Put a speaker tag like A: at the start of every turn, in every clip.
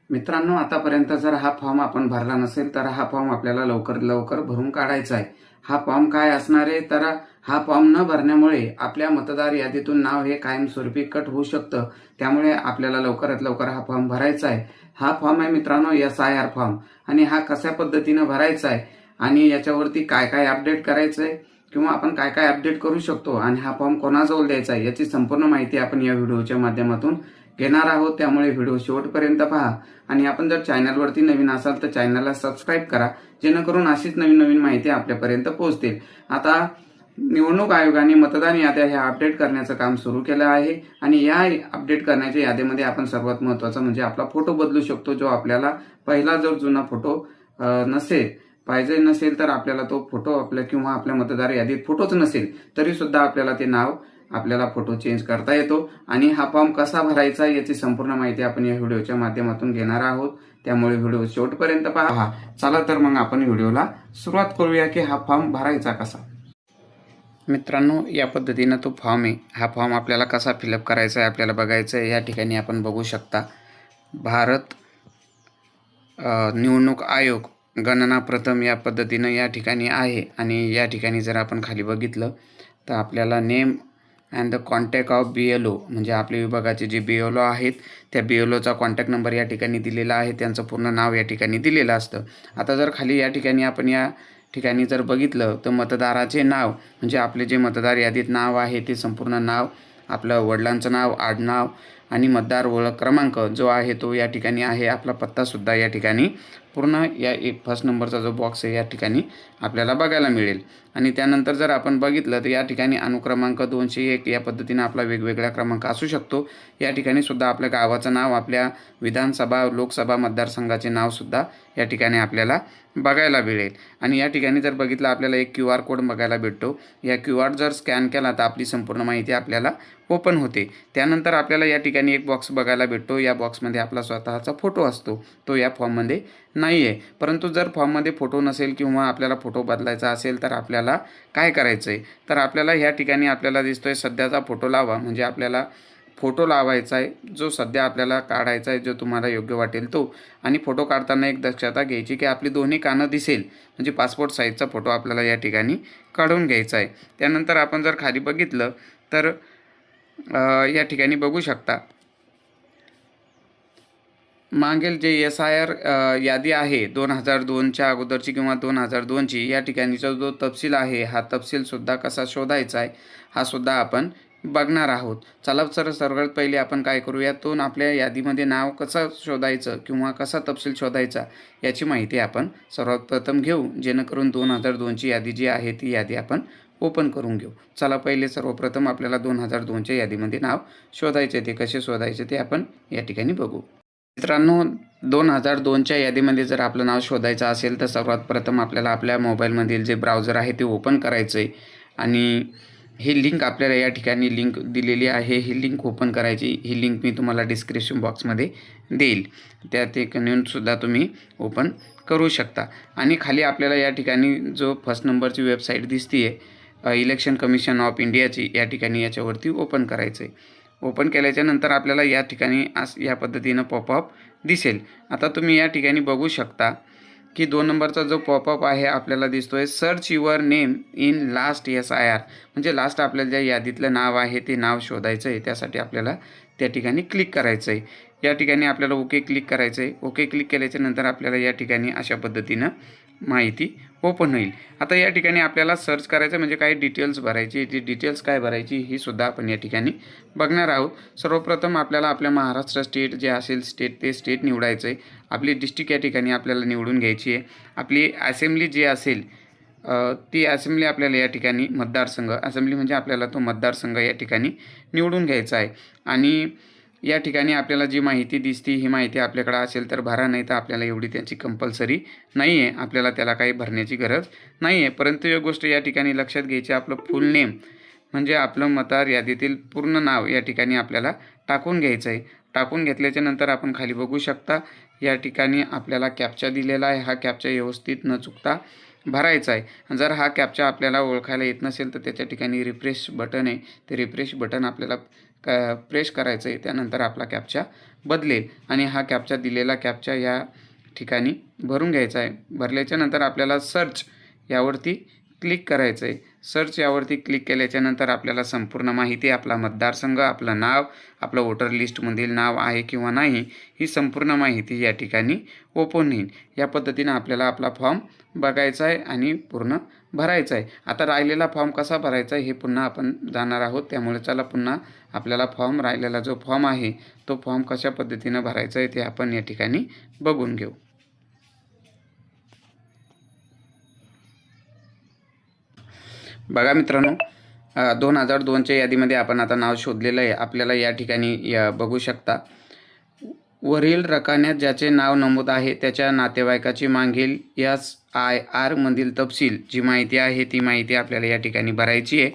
A: मित्रांनो, आतापर्यंत जर हा फॉर्म आपण भरला नसेल तर हा फॉर्म आपल्याला लवकर भरून काढायचा आहे। हा फॉर्म काय असणार आहे तर हा फॉर्म न भरण्यामुळे आपल्या मतदार यादीतून नाव हे कायमस्वरूपी कट होऊ शकतं। त्यामुळे आपल्याला लवकरात लवकर हा फॉर्म भरायचा आहे। हा फॉर्म आहे मित्रांनो SIR फॉर्म, आणि हा कशा पद्धतीने भरायचा आहे आणि याच्यावरती काय काय अपडेट करायचं आहे किंवा आपण काय काय अपडेट करू शकतो आणि हा फॉर्म कोणाजवळ द्यायचा आहे याची संपूर्ण माहिती आपण या व्हिडिओच्या माध्यमातून घेणार आहोत। त्यामुळे व्हिडिओ शेवटपर्यंत पहा आणि आपण जर चॅनलवरती नवीन असाल तर चॅनलला सबस्क्राईब करा, जेणेकरून अशीच नवीन नवीन माहिती आपल्यापर्यंत पोहोचतील। आता निवडणूक आयोगाने मतदान याद्या ह्या अपडेट करण्याचं काम सुरू केलं आहे आणि या अपडेट करण्याच्या यादीमध्ये आपण सर्वात महत्त्वाचं म्हणजे आपला फोटो बदलू शकतो। जो आपल्याला पहिला जर जुना फोटो पाहिजे नसेल तर आपल्याला तो फोटो किंवा आपल्या मतदार यादीत फोटोच नसेल तरी सुद्धा आपल्याला ते नाव आपल्याला फोटो चेंज करता येतो। आणि हा फॉर्म कसा भरायचा याची संपूर्ण माहिती आपण या व्हिडिओच्या माध्यमातून घेणार आहोत। त्यामुळे व्हिडिओ शेवटपर्यंत पहा। चला तर मग आपण व्हिडिओला सुरुवात करूया की हा फॉर्म भरायचा कसा। मित्रांनो, या पद्धतीने तो फॉर्म आहे। हा फॉर्म आपल्याला कसा फिलअप करायचा आहे आपल्याला बघायचं आहे। या ठिकाणी आपण बघू शकता भारत निवडणूक आयोग गणना प्रथम या पद्धतीने या ठिकाणी आहे। आणि या ठिकाणी जर आपण खाली बघितलं तर आपल्याला name and the contact of BLO म्हणजे आपल्या विभागाचे जे BLO आहेत त्या BLOचा कॉन्टॅक्ट नंबर या ठिकाणी दिलेला आहे, त्यांचं पूर्ण नाव या ठिकाणी दिलेलं असतं। आता जर खाली या ठिकाणी आपण या ठिकाणी जर बघितलं तर मतदाराचे नाव म्हणजे आपले जे मतदार यादीत नाव आहे ते संपूर्ण नाव, आपलं वडिलांचं नाव, आडनाव आणि मतदार ओळख क्रमांक जो आहे तो या ठिकाणी आहे। आपला पत्तासुद्धा या ठिकाणी पूर्ण या फर्स्ट नंबरचा जो बॉक्स आहे या ठिकाणी आपल्याला बघायला मिळेल। आणि त्यानंतर जर आपण बघितलं तर या ठिकाणी अनुक्रमांक 201 या पद्धतीने आपला वेगवेगळा क्रमांक असू शकतो। या ठिकाणी सुद्धा आपल्या गावाचं नाव, आपल्या विधानसभा लोकसभा मतदारसंघाचे नावसुद्धा या ठिकाणी आपल्याला बघायला मिळेल। आणि या ठिकाणी जर बघितलं आपल्याला एक QR कोड बघायला भेटतो। या QR जर स्कॅन केला तर आपली संपूर्ण माहिती आपल्याला ओपन होते। त्यानंतर आपल्याला या ठिकाणी एक बॉक्स बघायला भेटतो। या बॉक्समध्ये आपला स्वतःचा फोटो असतो, तो या फॉर्ममध्ये नाही आहे। परंतु जर फॉर्ममध्ये फोटो नसेल किंवा आपल्याला फोटो बदलायचा असेल तर आपल्याला काय करायचं आहे तर आपल्याला या ठिकाणी आपल्याला दिसतोय सध्याचा फोटो लावा, म्हणजे आपल्याला फोटो लावायचा आहे जो सध्या आपल्याला काढायचा आहे, जो तुम्हाला योग्य वाटेल तो। आणि फोटो काढताना एक दक्षता घ्यायची की आपली दोन्ही कानं दिसेल, म्हणजे पासपोर्ट साईजचा फोटो आपल्याला या ठिकाणी काढून घ्यायचा आहे। त्यानंतर आपण जर खाली बघितलं तर या ठिकाणी बघू शकता मागील जे SIR यादी आहे 2002च्या अगोदरची किंवा 2002ची, या ठिकाणीचा जो तपशील आहे हा तपशीलसुद्धा कसा शोधायचा आहे हा सुद्धा आपण बघणार आहोत। चला तर सर्वात पहिले आपण काय करूया, तो आपल्या यादीमध्ये नाव कसं शोधायचं किंवा कसा तपशील शोधायचा याची माहिती आपण सर्वात प्रथम घेऊ, जेणेकरून 2002ची यादी जी आहे ती यादी आपण ओपन करून घेऊ। चला पहिले सर्वप्रथम आपल्याला 2002च्या यादीमध्ये नाव शोधायचे, ते कसे शोधायचे ते आपण या ठिकाणी बघू। मित्रांनो, 2002च्या यादीमध्ये जर आपलं नाव शोधायचं असेल तर सर्वात प्रथम आपल्याला आपल्या मोबाईलमधील जे ब्राउझर आहे ते ओपन करायचं आहे। आणि ही लिंक आपल्याला या ठिकाणी लिंक दिलेली आहे, ही लिंक ओपन करायची। ही लिंक मी तुम्हाला डिस्क्रिप्शन बॉक्समध्ये देईल, त्यात एक नेऊनसुद्धा तुम्ही ओपन करू शकता। आणि खाली आपल्याला या ठिकाणी जो फर्स्ट नंबरची वेबसाईट दिसते इलेक्शन कमिशन ऑफ इंडियाची, या ठिकाणी याच्यावरती ओपन करायचं आहे। ओपन केल्याच्या नंतर आपल्याला या ठिकाणी या पद्धतीनं पॉपअप दिसेल। आता तुम्ही या ठिकाणी बघू शकता की 2 नंबरचा जो पॉपअप आहे आपल्याला दिसतोय, search your name in last SIR, म्हणजे लास्ट आपल्याला ज्या यादीतलं नाव आहे ते नाव शोधायचं आहे। त्यासाठी आपल्याला त्या ठिकाणी क्लिक करायचं आहे। या ठिकाणी आपल्याला ओके क्लिक करायचं आहे। ओके क्लिक केल्याच्या नंतर आपल्याला या ठिकाणी अशा पद्धतीनं माहिती ओपन होईल। आता या ठिकाणी आपल्याला सर्च करायचं म्हणजे काही डिटेल्स भरायची, ती डिटेल्स काय भरायची ही सुद्धा आपण या ठिकाणी बघणार आहोत। सर्वप्रथम आपल्याला आपल्या महाराष्ट्र स्टेट जे असेल स्टेट ते स्टेट निवडायचं आहे। आपली डिस्ट्रिक्ट या ठिकाणी आपल्याला निवडून घ्यायची आहे। आपली असेंब्ली जी असेल ती असेंब्ली आपल्याला या ठिकाणी मतदारसंघ, असेंब्ली म्हणजे आपल्याला तो मतदारसंघ या ठिकाणी निवडून घ्यायचा आहे। आणि या ठिकाणी आपल्याला जी माहिती दिसते ही माहिती आपल्याकडे असेल तर भरा, नाही तर आपल्याला एवढी त्याची कंपल्सरी नाही आहे, आपल्याला त्याला काही भरण्याची गरज नाही आहे। परंतु एक गोष्ट या ठिकाणी लक्षात घ्यायची, आपलं फुल नेम म्हणजे आपलं मतदार यादीतील पूर्ण नाव या ठिकाणी आपल्याला टाकून घ्यायचं आहे। टाकून घेतल्याच्या नंतर आपण खाली बघू शकता या ठिकाणी आपल्याला कॅप्चा दिलेला आहे। हा कॅप्चा व्यवस्थित न चुकता भरायचा आहे। जर हा कॅप्चा आपल्याला ओळखायला येत नसेल तर त्याच्या ठिकाणी रिफ्रेश बटन आहे, ते रिफ्रेश बटन आपल्याला प्रेस करायचं आहे। त्यानंतर आपला कॅप्चा बदलेल आणि हा कॅप्चा दिलेला कॅप्चा या ठिकाणी भरून घ्यायचा आहे. भरल्याच्या नंतर आपल्याला सर्च यावरती क्लिक करायचं आहे. सर्च यावरती क्लिक केल्याच्यानंतर आपल्याला संपूर्ण माहिती, आपला मतदारसंघ, आपलं नाव, आपलं वोटर लिस्टमधील नाव आहे किंवा नाही, ही संपूर्ण माहिती या ठिकाणी ओपन होईल. या पद्धतीनं आपल्याला आपला फॉर्म बघायचा आहे आणि पूर्ण भरायचा आहे. आता राहिलेला फॉर्म कसा भरायचा आहे हे पुन्हा आपण जाणार आहोत. त्यामुळे चला पुन्हा आपल्याला राहिलेला जो फॉर्म आहे तो फॉर्म कशा पद्धतीनं भरायचा आहे ते आपण या ठिकाणी बघून घेऊ. बघा मित्रांनो, 2002च्या यादीमध्ये आपण आता नाव शोधलेलं आहे. आपल्याला या ठिकाणी बघू शकता, वरील रकान्यात ज्याचे नाव नमूद आहे त्याच्या नातेवाईकाची मागील SIR मधील तपशील जी माहिती आहे ती माहिती आपल्याला या ठिकाणी भरायची आहे.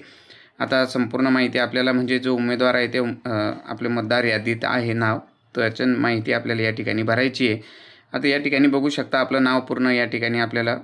A: आता संपूर्ण माहिती आपल्याला म्हणजे जो उमेदवार आहे ते आपले मतदार यादीत आहे नाव, त्याची माहिती आपल्याला या ठिकाणी भरायची आहे. आता या ठिकाणी बघू शकता आपलं नाव पूर्ण या ठिकाणी आपल्याला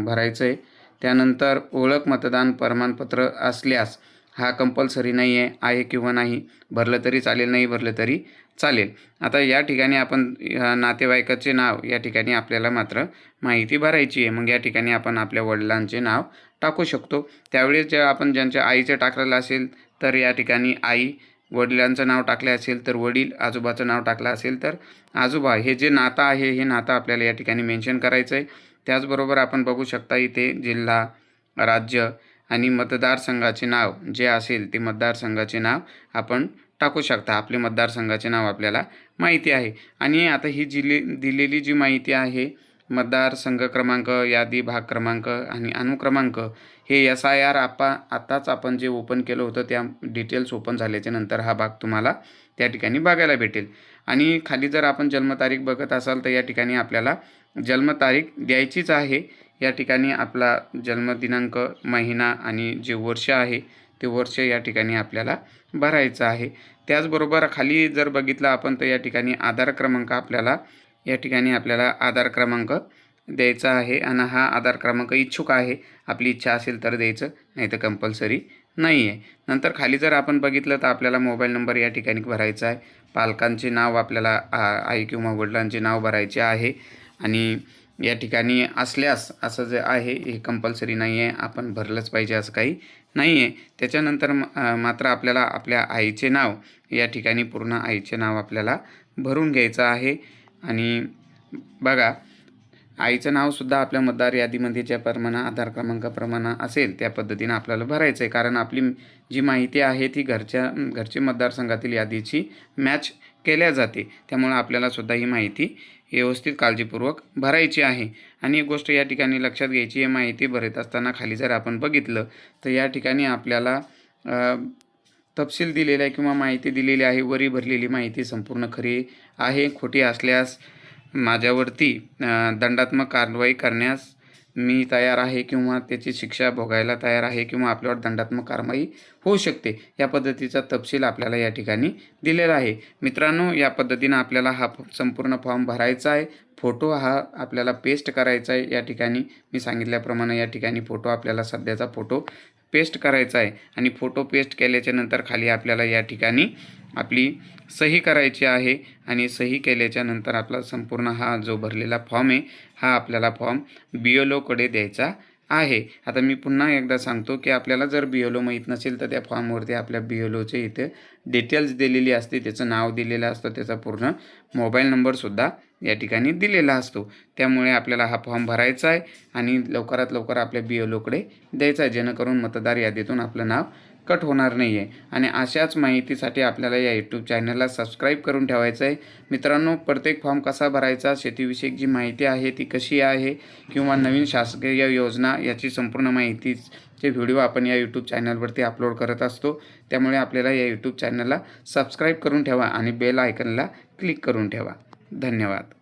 A: भरायचं आहे. त्यानंतर ओळख मतदान प्रमाणपत्र असल्यास हा कंपल्सरी नाही आहे किंवा नाही, भरलं तरी चालेल, नाही भरलं तरी चालेल. आता या ठिकाणी आपण नातेवाईकाचे नाव या ठिकाणी आपल्याला मात्र माहिती भरायची आहे. मग या ठिकाणी आपण आपल्या वडिलांचे नाव टाकू शकतो. त्यावेळेस जे आपण ज्यांच्या आईचं टाकलेलं असेल तर या ठिकाणी आई, वडिलांचं नाव टाकले असेल तर वडील, आजोबाचं नाव टाकलं असेल तर आजोबा. हे जे नातं आहे हे नातं आपल्याला या ठिकाणी मेन्शन करायचं आहे. त्याचबरोबर आपण बघू शकता इथे जिल्हा, राज्य आणि मतदारसंघाचे नाव जे असेल ते मतदारसंघाचे नाव आपण टाकू शकता. आपले मतदारसंघाचे नाव आपल्याला माहिती आहे. आणि आता ही दिलेली जी माहिती आहे, मतदारसंघ क्रमांक, यादी, भाग क्रमांक आणि अनुक्रमांक, हे SIR आताच आपण जे ओपन केलं होतं त्या डिटेल्स ओपन झाल्याच्या नंतर हा भाग तुम्हाला त्या ठिकाणी बघायला भेटेल. आणि खाली जर आपण जन्मतारीख बघत असाल तर या ठिकाणी आपल्याला जन्मतारीख द्यायचीच आहे. या ठिकाणी आपला जन्मदिनांक, महिना आणि जे वर्ष आहे ते वर्ष या ठिकाणी आपल्याला भरायचं आहे. त्याचबरोबर खाली जर बघितलं आपण तर या ठिकाणी आधार क्रमांक आपल्याला आधार क्रमांक द्यायचा आहे. आणि हा आधार क्रमांक इच्छुक आहे, आपली इच्छा असेल तर द्यायचं, नाही तर कंपल्सरी नाही आहे. नंतर खाली जर आपण बघितलं तर आपल्याला मोबाईल नंबर या ठिकाणी भरायचा आहे. पालकांचे नाव आपल्याला आई किंवा वडिलांचे नाव भरायचे आहे. आणि या ठिकाणी असल्यास असं जे आहे हे कंपल्सरी नाही आहे, आपण भरलंच पाहिजे असं काही नाही आहे. त्याच्यानंतर मात्र आपल्याला आपल्या आईचे नाव या ठिकाणी पूर्ण आईचे नाव आपल्याला भरून घ्यायचं आहे. आणि बघा, आईचं नावसुद्धा आपल्या मतदार यादीमध्ये ज्याप्रमाणे आधार क्रमांकाप्रमाणे असेल त्या पद्धतीनं आपल्याला भरायचं आहे. कारण आपली जी माहिती आहे ती घरचे मतदारसंघातील यादीची मॅच केल्या जाते. त्यामुळे आपल्याला सुद्धा ही माहिती व्यवस्थित काळजीपूर्वक भरायची आहे. आणि एक गोष्ट या ठिकाणी लक्षात घ्यायची आहे, माहिती भरत असताना खाली जर आपण बघितलं तर या ठिकाणी आपल्याला तपशील दिलेला आहे किंवा माहिती दिलेली आहे. वरी भरलेली माहिती संपूर्ण खरी आहे. खोटी असल्यास माझ्यावरती दंडात्मक कारवाई करण्यास मी तयार आहे किंवा त्याची शिक्षा भोगायला तयार आहे किंवा आपल्यावर दंडात्मक कारवाई होऊ शकते. या पद्धतीचा तपशील आपल्याला या ठिकाणी दिलेला आहे. मित्रांनो, या पद्धतीनं आपल्याला हा संपूर्ण फॉर्म भरायचा आहे. फोटो हा आपल्याला पेस्ट करायचा आहे. या ठिकाणी मी सांगितल्याप्रमाणे या ठिकाणी फोटो आपल्याला सध्याचा फोटो पेस्ट करायचा आहे. आणि फोटो पेस्ट केल्याच्या नंतर खाली आपल्याला या ठिकाणी आपली सही करायची आहे. आणि सही केल्याच्या नंतर आपला संपूर्ण हा जो भरलेला फॉर्म आहे हा आपल्याला फॉर्म BLOकडे द्यायचा आहे. आता मी पुन्हा एकदा सांगतो की आपल्याला जर BLO माहीत नसेल तर त्या फॉर्मवरती आपल्या BLOचे इथे डिटेल्स दिलेली असते, त्याचं नाव दिलेलं असतं, त्याचा पूर्ण मोबाईल नंबरसुद्धा या ठिकाणी दिलेला असतो. त्यामुळे आपल्याला हा फॉर्म भरायचा आहे आणि लवकरात लवकर आपल्या BLOकडे द्यायचा आहे, जेणेकरून मतदार यादीतून आपलं नाव कट होणार नाही आहे. आणि अशाच माहितीसाठी आपल्याला या यूट्यूब चॅनलला सबस्क्राईब करून ठेवायचं आहे. मित्रांनो, प्रत्येक फॉर्म कसा भरायचा, शेतीविषयक जी माहिती आहे ती कशी आहे किंवा नवीन शासकीय योजना याची संपूर्ण माहितीचे व्हिडिओ आपण या यूट्यूब चॅनलवरती अपलोड करत असतो. त्यामुळे आपल्याला या यूट्यूब चॅनलला सबस्क्राईब करून ठेवा आणि बेल आयकनला क्लिक करून ठेवा. धन्यवाद.